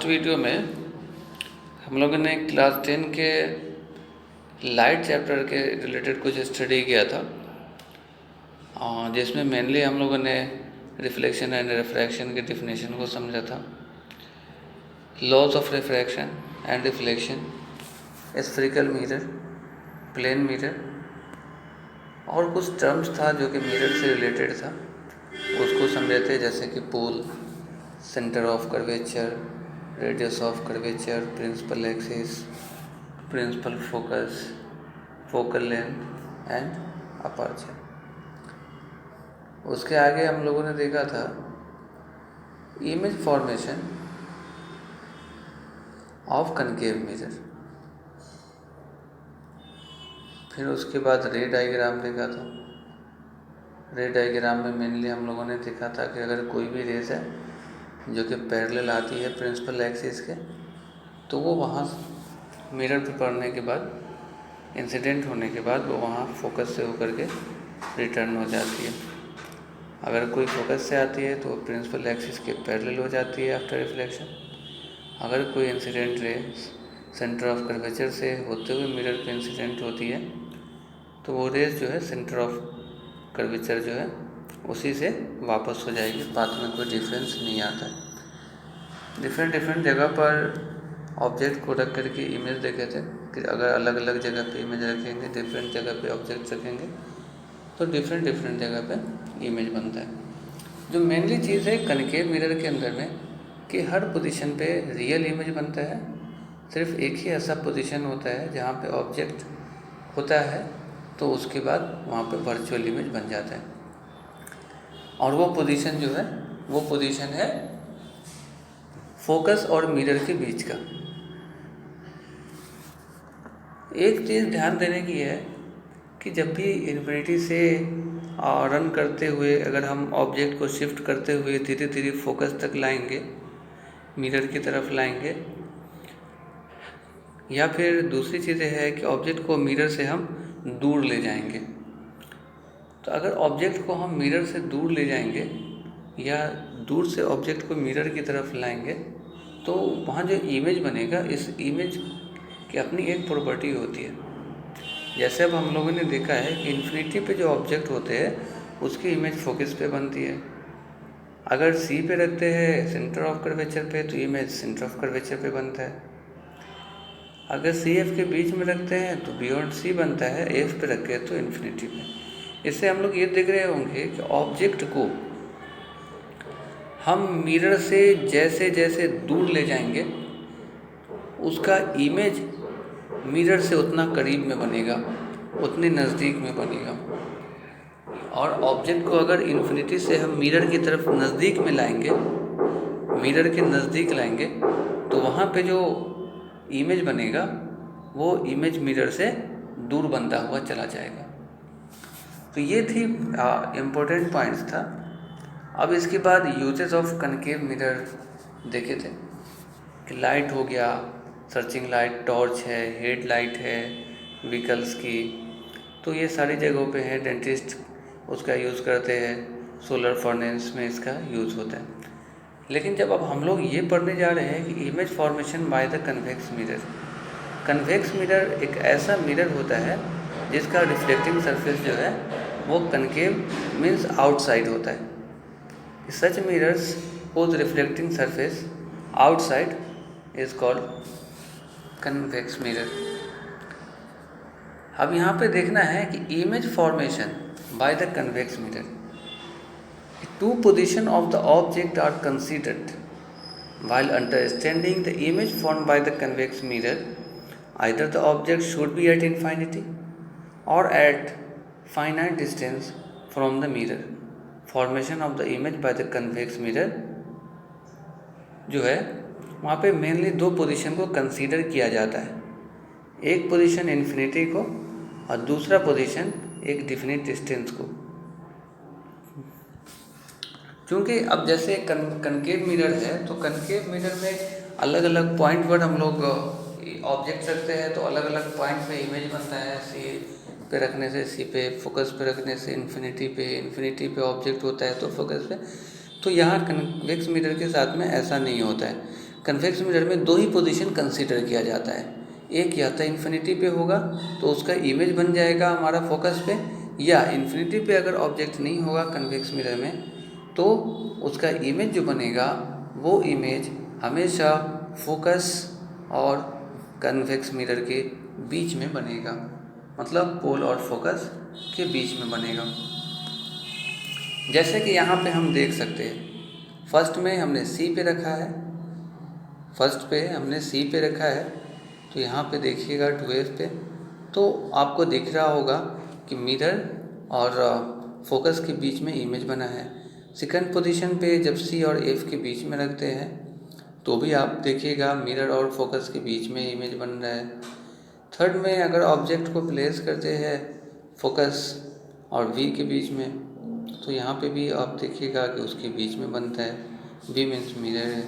Last video में हम लोगों ने क्लास 10 के लाइट चैप्टर के रिलेटेड कुछ स्टडी किया था, जिसमें मेनली हम लोगों ने रिफ्लेक्शन एंड रिफ्रैक्शन की डिफिनेशन को समझा था, laws of refraction and reflection, spherical mirror, plane mirror और कुछ टर्म्स था जो कि मिरर से रिलेटेड था, उसको समझे थे, जैसे कि pole, centre of curvature, radius of curvature, principal axis, principal focus, focal length and aperture. उसके आगे हम लोगों ने देखा था image formation of concave mirror. फिर उसके बाद रे डायग्राम देखा था। रे डायग्राम में मेनली हम लोगों ने देखा था कि अगर कोई भी रेस है जो कि पैरेलल आती है प्रिंसिपल एक्सिस के, तो वो वहाँ मिरर पे पड़ने के बाद, इंसिडेंट होने के बाद वो वहाँ फोकस से होकर के रिटर्न हो जाती है। अगर कोई फोकस से आती है तो वो प्रिंसिपल एक्सिस के पैरेलल हो जाती है आफ्टर रिफ्लेक्शन। अगर कोई incident ray centre of curvature से होते हुए मिरर पे इंसिडेंट होती है तो वो रेस जो है सेंटर ऑफ कर्वेचर जो है उसी से वापस हो जाएगी, बाद में कोई डिफरेंस नहीं आता है। डिफरेंट जगह पर ऑब्जेक्ट को रख करके इमेज देखे थे कि अगर अलग अलग जगह पे इमेज रखेंगे, डिफरेंट जगह पे ऑब्जेक्ट रखेंगे तो डिफरेंट जगह पे इमेज बनता है। जो मेनली चीज़ है कनकेव मिरर के अंदर में कि हर पोजीशन पे रियल इमेज बनता है, सिर्फ एक ही ऐसा पोजीशन होता है जहाँ पे ऑब्जेक्ट होता है तो उसके बाद वहाँ पे वर्चुअल इमेज बन जाता है, और वो पोजीशन जो है वो पोजीशन है फोकस और मिरर के बीच का। एक चीज़ ध्यान देने की है कि जब भी इन्फिनिटी से रन करते हुए अगर हम ऑब्जेक्ट को शिफ्ट करते हुए धीरे धीरे फोकस तक लाएंगे, मिरर की तरफ लाएंगे, या फिर दूसरी चीज़ है कि ऑब्जेक्ट को मिरर से हम दूर ले जाएंगे। तो अगर ऑब्जेक्ट को हम मिरर से दूर ले जाएंगे या दूर से ऑब्जेक्ट को मिरर की तरफ लाएंगे तो वहाँ जो इमेज बनेगा, इस इमेज की अपनी एक प्रॉपर्टी होती है। जैसे अब हम लोगों ने देखा है कि इन्फिनिटी पे जो ऑब्जेक्ट होते हैं उसकी इमेज फोकस पे बनती है। अगर सी पे रखते हैं सेंटर ऑफ कर्वेचर पे तो इमेज सेंटर ऑफ कर्वेचर पे बनता है। अगर सी एफ के बीच में रखते हैं तो बियॉन्ड सी बनता है, एफ पे रखे तो इन्फिनिटी पे। इससे हम लोग ये देख रहे होंगे कि ऑब्जेक्ट को हम मिरर से जैसे जैसे दूर ले जाएंगे उसका इमेज मिरर से उतना करीब में बनेगा, उतने नज़दीक में बनेगा। और ऑब्जेक्ट को अगर इन्फिनिटी से हम मिरर की तरफ नज़दीक में लाएंगे, मिरर के नज़दीक लाएंगे, तो वहाँ पे जो इमेज बनेगा वो इमेज मिरर से दूर बनता हुआ चला जाएगा। तो ये थी इम्पोर्टेंट पॉइंट्स था। अब इसके बाद यूजेस ऑफ कनकेव मिरर देखे थे कि लाइट हो गया, सर्चिंग लाइट, टॉर्च है, हेड लाइट है व्हीकल्स की, तो ये सारी जगहों पे है। डेंटिस्ट उसका यूज़ करते हैं, सोलर फर्नेस में इसका यूज़ होता है। लेकिन जब अब हम लोग ये पढ़ने जा रहे हैं कि image formation by the convex mirror. Convex mirror एक ऐसा मिरर होता है जिसका रिफ्लेक्टिंग सरफेस जो है वो कनकेव मीन्स आउटसाइड होता है। सच mirrors whose reflecting surface outside is called convex mirror। अब यहाँ पे देखना है कि image formation by the convex mirror, two positions of the object are considered while understanding the image formed by the convex mirror. Either the object should be at infinity or at finite distance from the mirror. Formation of the image by the convex mirror जो है वहाँ पे mainly दो position को consider किया जाता है, एक पोजीशन इन्फिनिटी को और दूसरा पोजीशन एक डिफिनिट डिस्टेंस को। क्योंकि अब जैसे कनकेव मिरर है तो कनकेव मिरर में अलग अलग पॉइंट पर हम लोग ऑब्जेक्ट रखते हैं तो अलग अलग पॉइंट पे इमेज बनता है। सी पे रखने से सी पे, फोकस पे रखने से इन्फिनिटी पे ऑब्जेक्ट होता है तो फोकस पे। तो यहाँ कन्वेक्स मिरर के साथ में ऐसा नहीं होता है। कन्वेक्स मिरर में दो ही पोजीशन कंसीडर किया जाता है, एक या तो इन्फिनिटी पे होगा तो उसका इमेज बन जाएगा हमारा फोकस पे, या इन्फिनिटी पे अगर ऑब्जेक्ट नहीं होगा कन्वेक्स मिरर में तो उसका इमेज जो बनेगा वो इमेज हमेशा फोकस और कन्वेक्स मिरर के बीच में बनेगा, मतलब पोल और फोकस के बीच में बनेगा। जैसे कि यहाँ पे हम देख सकते हैं, फर्स्ट में हमने सी पे रखा है, तो यहाँ पे देखिएगा 2F पे, तो आपको दिख रहा होगा कि मिरर और फोकस के बीच में इमेज बना है। सेकंड पोजीशन पे जब सी और एफ के बीच में रखते हैं तो भी आप देखिएगा मिरर और फोकस के बीच में इमेज बन रहा है। थर्ड में अगर ऑब्जेक्ट को प्लेस करते हैं फोकस और वी के बीच में, तो यहाँ पे भी आप देखिएगा कि उसके बीच में बनता है, वी मीन्स मिरर है,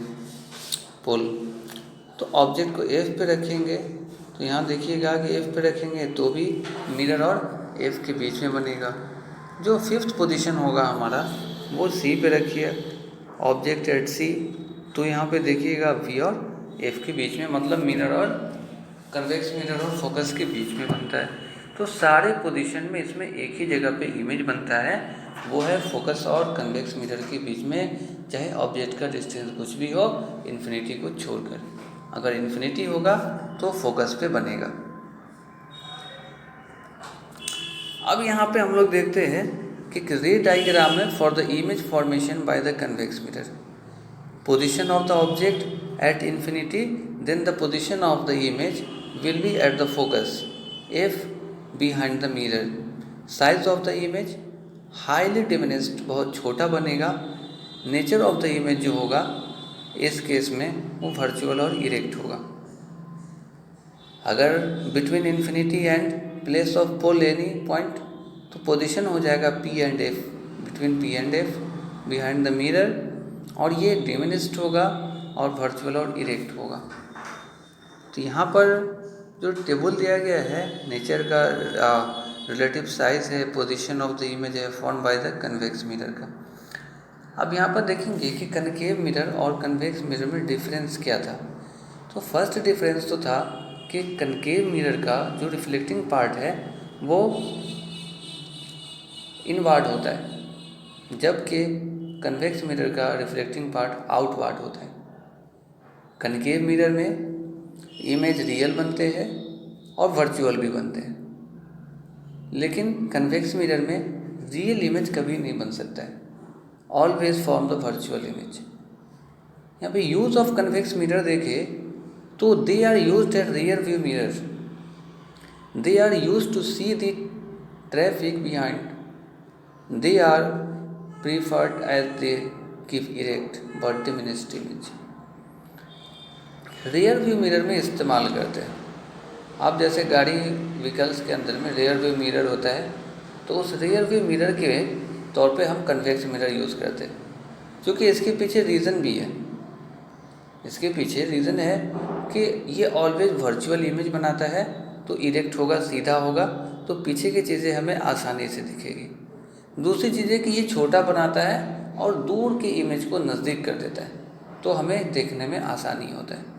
पोल। तो ऑब्जेक्ट को एफ पे रखेंगे तो यहाँ देखिएगा कि एफ पे रखेंगे तो भी मिरर और एफ के बीच में बनेगा। जो फिफ्थ पोजीशन होगा हमारा वो सी पे रखिए, ऑब्जेक्ट एट सी, तो यहाँ पे देखिएगा वी और एफ के बीच में, मतलब मिरर और कन्वेक्स मिरर और फोकस के बीच में बनता है। तो सारे पोजीशन में इसमें एक ही जगह पे इमेज बनता है, वो है फोकस और कन्वेक्स मिरर के बीच में, चाहे ऑब्जेक्ट का डिस्टेंस कुछ भी हो इन्फिनिटी को छोड़कर। अगर इन्फिनिटी होगा तो फोकस पे बनेगा। अब यहाँ पे हम लोग देखते हैं कि रे डायग्राम में for the image formation by the convex mirror, position of the object at infinity, then the position of the image will be at the focus if behind the mirror. Size of the image highly diminished, बहुत छोटा बनेगा। Nature of the image जो होगा इस case में वो virtual और erect होगा। अगर between infinity and place of pole any point तो पोजीशन हो जाएगा P and F, between P and F behind the mirror, और ये डिमिनिस्ड होगा और वर्चुअल और इरेक्ट होगा। तो यहाँ पर जो टेबल दिया गया है नेचर का रिलेटिव साइज है, पोजीशन ऑफ द इमेज है form by the convex mirror का। अब यहाँ पर देखेंगे कि कनकेव मिरर और कन्वेक्स मिरर में डिफरेंस क्या था। तो फर्स्ट डिफरेंस तो था कि कनकेव मिरर का जो रिफ्लेक्टिंग पार्ट है वो इनवार्ड होता है, जबकि कन्वेक्स मिरर का रिफ्लेक्टिंग पार्ट आउटवार्ड होता है। कनकेव मिरर में इमेज रियल बनते हैं और वर्चुअल भी बनते हैं, लेकिन कन्वेक्स मिरर में रियल इमेज कभी नहीं बन सकता है, always form the virtual image. यहाँ पे यूज ऑफ कन्वेक्स मिरर देखें तो they are used at rear view mirror, they are used to see the traffic behind, they are preferred as they keep erect but diminished image। Rear view mirror में इस्तेमाल करते हैं आप, जैसे गाड़ी vehicles के अंदर में रेयर व्यू मिरर होता है, तो उस रेयर व्यू मिरर के तौर पे हम कन्वेक्स मिरर यूज़ करते हैं, क्योंकि इसके पीछे रीज़न भी है। इसके पीछे रीज़न है कि ये ऑलवेज वर्चुअल इमेज बनाता है, तो इरेक्ट होगा, सीधा होगा, तो पीछे की चीज़ें हमें आसानी से दिखेगी। दूसरी चीज़ है कि ये छोटा बनाता है और दूर की इमेज को नज़दीक कर देता है, तो हमें देखने में आसानी होता है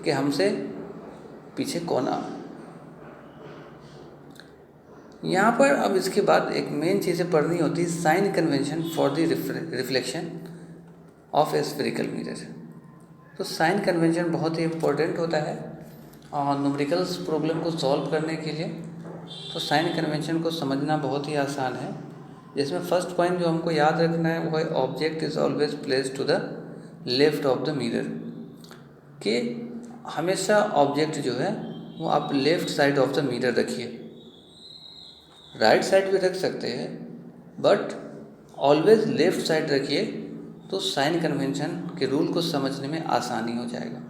कि हमसे पीछे कौन आ। यहाँ पर अब इसके बाद एक मेन चीज़ें पढ़नी होती है, sign convention for the reflection of a spherical mirror. तो साइन कन्वेंशन बहुत ही इम्पोर्टेंट होता है और न्यूमेरिकल्स प्रॉब्लम को सॉल्व करने के लिए। तो साइन कन्वेंशन को समझना बहुत ही आसान है, जिसमें फर्स्ट पॉइंट जो हमको याद रखना है वो है object is always placed to the left of the mirror, कि हमेशा ऑब्जेक्ट जो है वो आप left side of the mirror रखिए। राइट साइड भी रख सकते हैं बट ऑलवेज लेफ़्ट साइड रखिए, तो साइन कन्वेंशन के रूल को समझने में आसानी हो जाएगा।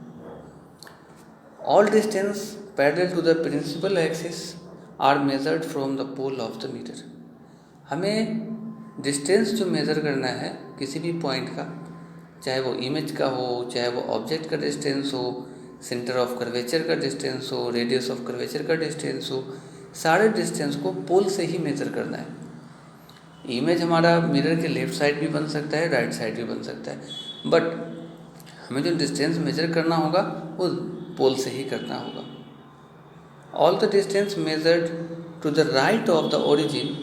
All distance parallel to the principal axis are measured from the pole of the mirror. हमें डिस्टेंस जो मेज़र करना है किसी भी पॉइंट का, चाहे वो इमेज का हो, चाहे वो ऑब्जेक्ट का डिस्टेंस हो, सेंटर ऑफ कर्वेचर का डिस्टेंस हो, रेडियस ऑफ कर्वेचर का डिस्टेंस हो, सारे डिस्टेंस को पोल से ही मेज़र करना है। इमेज हमारा मिरर के लेफ़्ट साइड भी बन सकता है, राइट साइड भी बन सकता है, बट हमें जो डिस्टेंस मेजर करना होगा वो पोल से ही करना होगा। All the distance measured to the right of the origin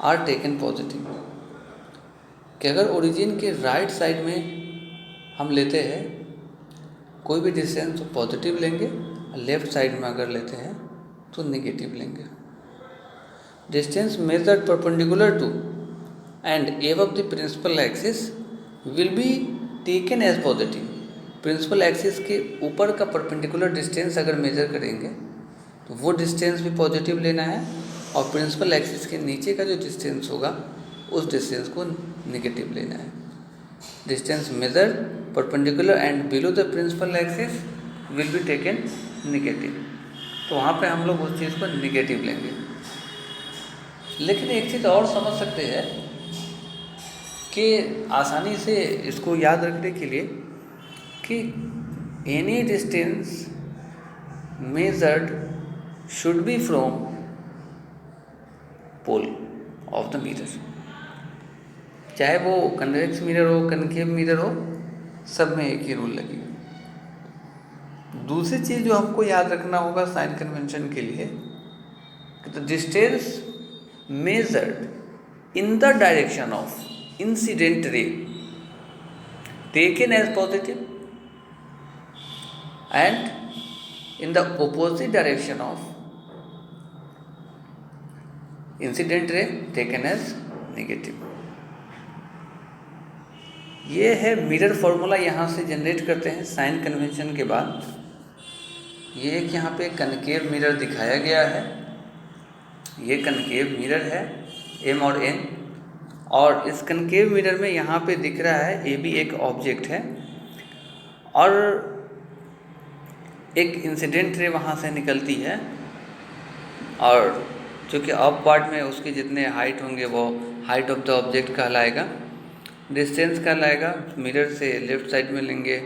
are taken positive. कि अगर ओरिजिन के राइट साइड में हम लेते हैं कोई भी डिस्टेंस तो पॉजिटिव लेंगे, और लेफ्ट साइड में अगर लेते हैं तो नेगेटिव लेंगे। Distance measured perpendicular to and above the principal axis will be taken as positive. Principal axis के ऊपर का परपेंडिकुलर डिस्टेंस अगर मेजर करेंगे तो वो डिस्टेंस भी पॉजिटिव लेना है, और प्रिंसिपल एक्सिस के नीचे का जो डिस्टेंस होगा उस डिस्टेंस को नेगेटिव लेना है। Distance measure perpendicular and below the principal axis will be taken negative. तो वहाँ पे हम लोग उस चीज़ को नेगेटिव लेंगे। लेकिन एक चीज़ और समझ सकते हैं कि आसानी से इसको याद रखने के लिए कि any distance measured should be from pole of the mirror. चाहे वो कन्वेक्स मिरर हो, कनकेव मिरर हो, सब में एक ही रूल लगेगा। दूसरी चीज़ जो हमको याद रखना होगा साइन कन्वेंशन के लिए कि the distance measured in the direction of incident ray taken as positive and in the opposite direction of incident ray taken as negative. ये है मिरर फॉर्मूला, यहाँ से जनरेट करते हैं साइन कन्वेंशन के बाद। ये एक यहाँ पे कनकेव मिरर दिखाया गया है, ये कनकेव मिरर है M और N, और इस कनकेव मिरर में यहाँ पे दिख रहा है AB एक ऑब्जेक्ट है और एक इंसिडेंट रे वहाँ से निकलती है, और चूँकि अप पार्ट में उसके जितने हाइट होंगे वो हाइट ऑफ द ऑब्जेक्ट कहलाएगा, डिस्टेंस कहलाएगा। मिरर से लेफ्ट साइड में लेंगे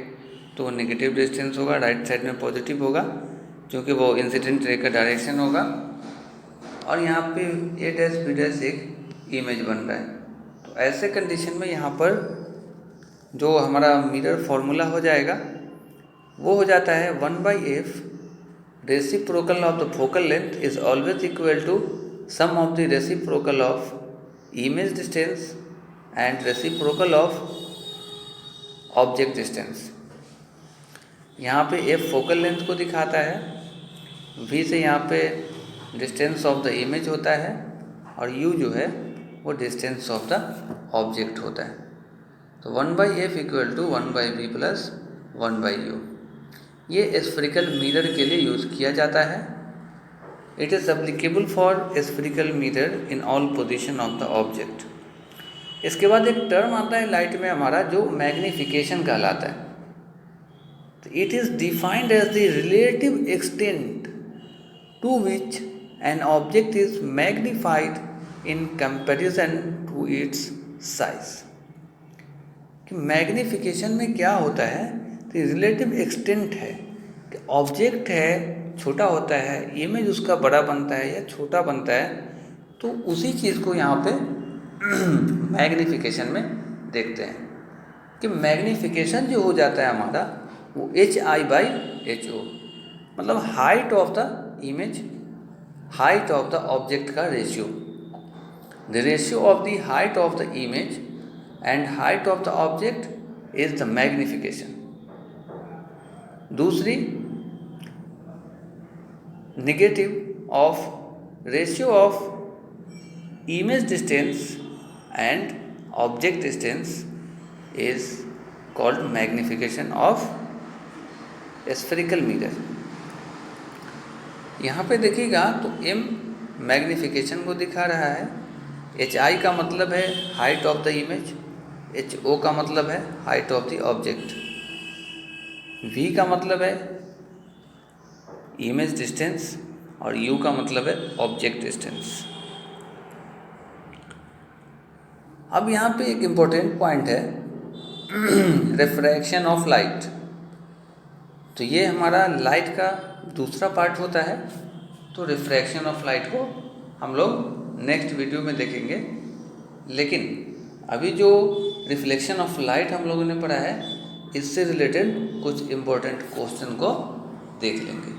तो नेगेटिव डिस्टेंस होगा, राइट साइड में पॉजिटिव होगा क्योंकि वो इंसिडेंट रे का डायरेक्शन होगा। और यहाँ पे A' B' एक इमेज बन रहा है। तो ऐसे कंडीशन में यहाँ पर जो हमारा मिरर फॉर्मूला हो जाएगा वो हो जाता है 1/f reciprocal of the focal length is always equal to sum of the reciprocal of image distance and reciprocal of object distance. यहाँ पे f फोकल लेंथ को दिखाता है, v से यहाँ पे डिस्टेंस ऑफ द इमेज होता है, और u जो है वो डिस्टेंस ऑफ द ऑब्जेक्ट होता है। तो 1/f equal to 1/v plus 1/u। ये स्फेरिकल मिरर के लिए यूज़ किया जाता है। It is applicable for spherical mirror in all position of the object. इसके बाद एक टर्म आता है लाइट में हमारा जो मैग्नीफिकेशन कहलाता है। तो it is defined as the relative extent to which an object is magnified in comparison to its size. कि मैग्नीफिकेशन में क्या होता है, तो रिलेटिव एक्सटेंट है कि ऑब्जेक्ट है छोटा होता है, इमेज उसका बड़ा बनता है या छोटा बनता है, तो उसी चीज़ को यहाँ पे मैग्नीफिकेशन में देखते हैं कि मैग्नीफिकेशन जो हो जाता है हमारा वो HI/HO, मतलब height of the image, height of the object का रेशियो। The ratio of the height of the image and height of the object is the magnification. दूसरी negative of ratio of image distance and object distance is called magnification of spherical mirror. यहाँ पे देखिएगा तो M magnification को दिखा रहा है, HI का मतलब है height of the image, HO का मतलब है height of the object, V का मतलब है इमेज डिस्टेंस और U का मतलब है ऑब्जेक्ट डिस्टेंस। अब यहाँ पे एक इम्पोर्टेंट पॉइंट है रिफ्रैक्शन ऑफ लाइट। तो ये हमारा लाइट का दूसरा पार्ट होता है। तो रिफ्रैक्शन ऑफ लाइट को हम लोग नेक्स्ट वीडियो में देखेंगे, लेकिन अभी जो रिफ्लेक्शन ऑफ लाइट हम लोगों ने पढ़ा है इससे रिलेटेड कुछ इम्पोर्टेंट क्वेश्चन को देख लेंगे।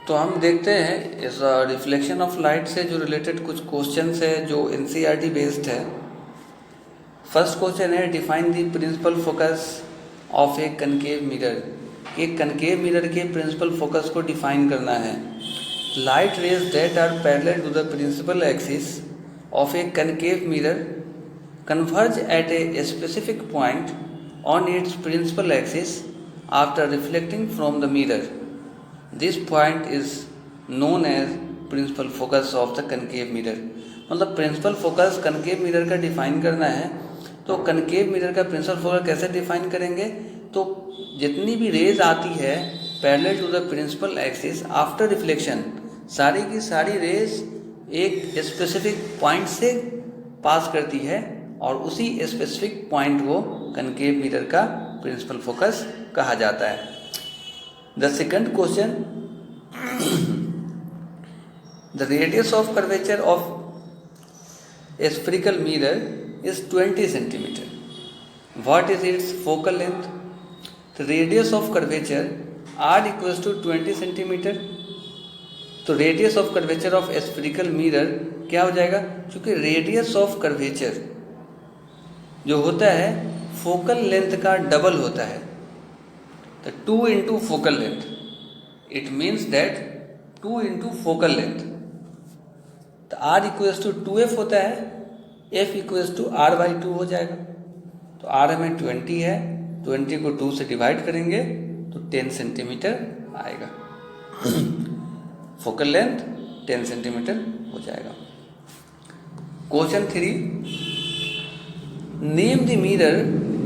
तो हम देखते हैं इस रिफ्लेक्शन ऑफ लाइट से जो रिलेटेड कुछ क्वेश्चंस है जो एनसीईआरटी बेस्ड है। फर्स्ट क्वेश्चन है, define the principal focus of a concave mirror. एक कनकेव मिरर के प्रिंसिपल फोकस को डिफाइन करना है। Light rays that are parallel to the principal axis of a concave mirror converge at a specific point on its principal axis after reflecting from the mirror. This point is known as principal focus of the concave mirror. मतलब principal focus concave mirror का define करना है। तो concave mirror का principal focus कैसे define करेंगे? तो जितनी भी रेज आती है parallel to the principal axis after reflection, सारी की सारी रेज एक स्पेसिफिक पॉइंट से पास करती है और उसी स्पेसिफिक पॉइंट को कनकेव मिरर का प्रिंसिपल फोकस कहा जाता है। The second question, the radius of curvature of a spherical mirror is 20 centimetre. What is its focal length? The radius of curvature R equals to 20 centimetre. तो radius of curvature of a spherical mirror क्या हो जाएगा? क्योंकि radius of curvature जो होता है focal length का double होता है। तो 2 into focal length, it means that 2 into focal length. तो आर इक्वल्स टू 2f होता है, f इक्वल्स टू r/2 हो जाएगा। तो r हमें 20 है, 20 को 2 से डिवाइड करेंगे तो 10 सेंटीमीटर आएगा। फोकल लेंथ 10 सेंटीमीटर हो जाएगा। Question 3, name the mirror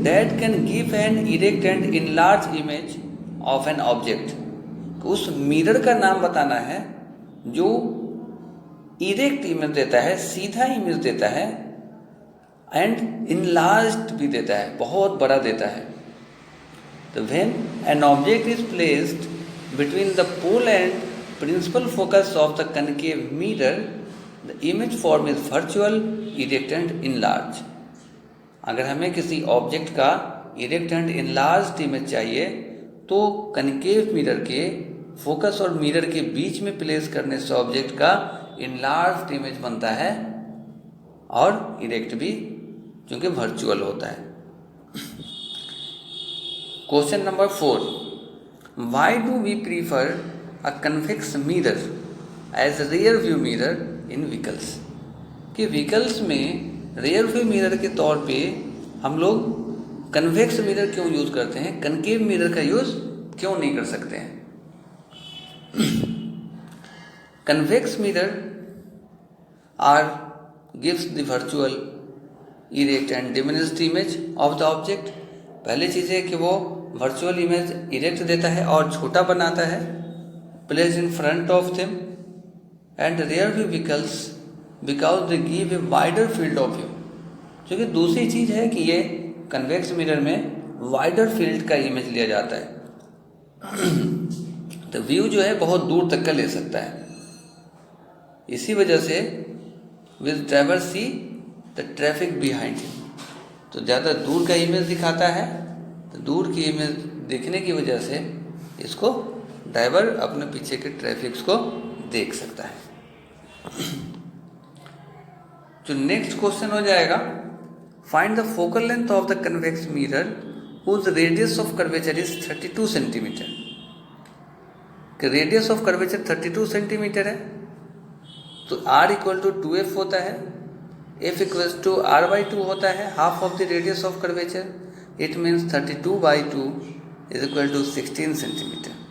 that can give an erect and enlarge image of an object. उस मिरर का नाम बताना है जो इरेक्ट इमेज देता है, सीधा इमेज देता है, एंड इनलार्ज्ड भी देता है, बहुत बड़ा देता है। तो when an object is placed between the pole and principal focus of the concave mirror, the image form is virtual, erect and enlarge. अगर हमें किसी ऑब्जेक्ट का इरेक्ट एंड इनलार्ज्ड इमेज चाहिए तो कनकेव मिरर के फोकस और mirror के बीच में प्लेस करने से ऑब्जेक्ट का इनलार्ज्ड इमेज बनता है और इरेक्ट भी, क्योंकि वर्चुअल होता है। Question number 4, why do we prefer a convex mirror as rear view mirror in vehicles? कि व्हीकल्स में रियर व्यू मिरर के तौर पे हम लोग कन्वेक्स मिरर क्यों यूज़ करते हैं, कनकेव मिरर का यूज़ क्यों नहीं कर सकते हैं? Convex mirror are gives the virtual, erect and diminished image of the object. पहली चीज़ है कि वो वर्चुअल इमेज इरेक्ट देता है और छोटा बनाता है, place in front of them, and rear view vehicles because they give a wider field of view. क्योंकि दूसरी चीज़ है कि ये कन्वेक्स मिरर में वाइडर फील्ड का इमेज लिया जाता है, तो व्यू जो है बहुत दूर तक का ले सकता है। इसी वजह से will driver C the traffic behind him, तो ज़्यादा दूर का इमेज दिखाता है। तो दूर की इमेज देखने की वजह से इसको ड्राइवर अपने पीछे के ट्रैफिक्स को देख सकता है। जो नेक्स्ट क्वेश्चन हो जाएगा, find the focal length of the convex mirror whose radius of curvature is 32 centimetre. कि रेडियस ऑफ कर्वेचर 32 सेंटीमीटर है, तो r इक्वल टू 2f होता है, f इक्वल्स टू r/2 होता है, half of the radius of curvature. It means 32/2 is equal to 16 centimetre.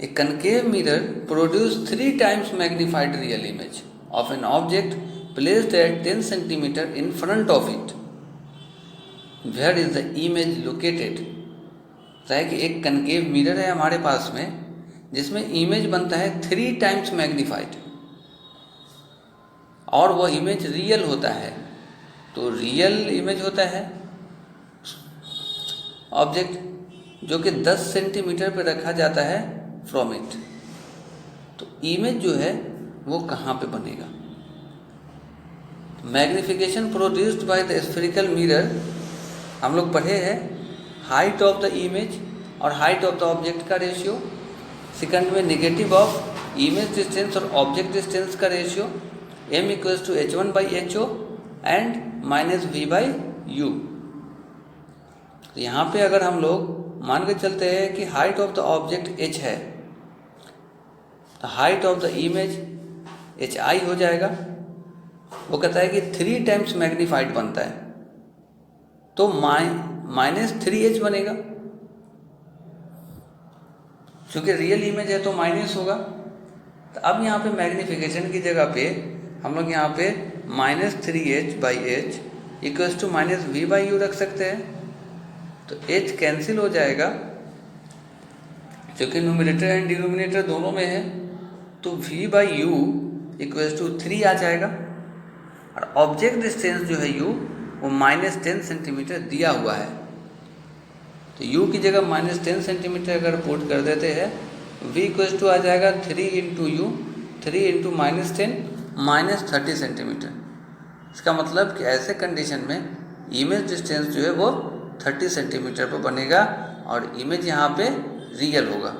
A concave mirror produces 3 times magnified real image of an object placed at 10 cm in front of it. Where is the image located? कि एक concave mirror है हमारे पास में जिसमें image बनता है 3 times magnified और वह इमेज रियल होता है। तो रियल इमेज होता है ऑब्जेक्ट जो कि 10 सेंटीमीटर पर रखा जाता है फ्रॉम इट। तो इमेज जो है वो कहाँ पे बनेगा? Magnification produced by the spherical mirror हम लोग पढ़े हैं हाइट ऑफ द इमेज और हाइट ऑफ द ऑब्जेक्ट का रेशियो। सेकंड में नेगेटिव ऑफ इमेज डिस्टेंस और ऑब्जेक्ट डिस्टेंस का ratio m equals to h1/ho and minus v/u। तो यहाँ पे अगर हम लोग मान के चलते हैं कि height of the object h है तो height of the image hi हो जाएगा। वो कहता है कि 3 टाइम्स मैग्नीफाइड बनता है तो -3h बनेगा। क्योंकि रियल इमेज है तो माइनस होगा। तो अब यहाँ पे मैग्नीफिकेशन की जगह पे हम लोग यहाँ पे -3h/h इक्वल्स टू -v/u रख सकते हैं। तो h कैंसिल हो जाएगा क्योंकि न्यूमरेटर एंड डिनोमिनेटर दोनों में है, तो v/u इक्वल्स टू 3 आ जाएगा। और ऑब्जेक्ट डिस्टेंस जो है u वो -10 सेंटीमीटर दिया हुआ है। तो u की जगह -10 सेंटीमीटर अगर पुट कर देते हैं v इक्वल्स टू आ जाएगा 3 इंटू u, 3 इंटू -10 -30 सेंटीमीटर। इसका मतलब कि ऐसे कंडीशन में इमेज डिस्टेंस जो है वो 30 सेंटीमीटर पर बनेगा और इमेज यहाँ पे रियल होगा।